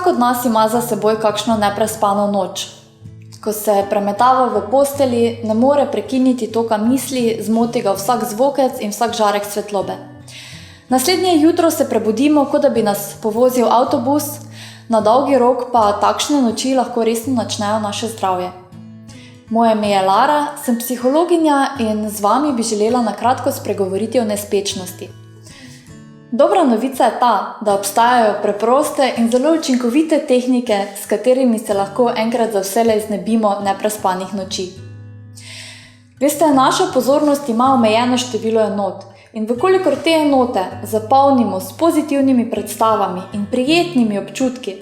Vsak od nas ima za seboj kakšno neprespano noč. Ko se premetava v postelji, ne more prekiniti toka misli, zmoti ga vsak zvokec in vsak žarek svetlobe. Naslednje jutro se prebudimo, kot da bi nas povozil avtobus, na dolgi rok pa takšne noči lahko resno načnejo naše zdravje. Moje ime je Lara, sem psihologinja in z vami bi želela na kratko spregovoriti o nespečnosti. Dobra novica je ta, da obstajajo preproste in zelo učinkovite tehnike, s katerimi se lahko enkrat za vselej znebimo neprespanih noči. Veste, naša pozornost ima omejeno število enot in vkolikor te enote zapolnimo s pozitivnimi predstavami in prijetnimi občutki,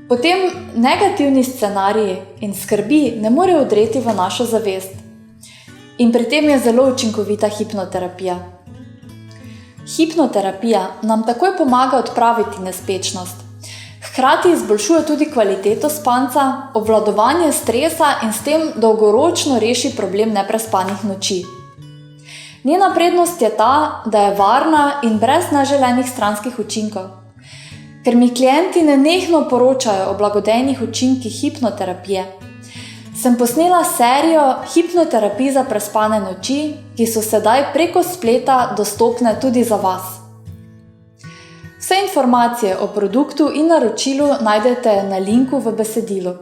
potem negativni scenariji in skrbi ne morejo vdreti v našo zavest. In pri tem je zelo učinkovita hipnoterapija. Hipnoterapija nam takoj pomaga odpraviti nespečnost. Hkrati izboljšuje tudi kvaliteto spanca, obvladovanje stresa in s tem dolgoročno reši problem neprespanih noči. Njena prednost je ta, da je varna in brez neželenih stranskih učinkov. Ker mi klienti nenehno poročajo o blagodejnih učinkih hipnoterapije, sem posnela serijo hipnoterapij za prespane noči, ki so sedaj preko spleta dostopne tudi za vas. Vse informacije o produktu in naročilu najdete na linku v besedilu.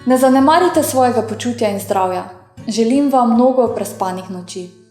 Ne zanemarite svojega počutja in zdravja. Želim vam mnogo prespanih noči.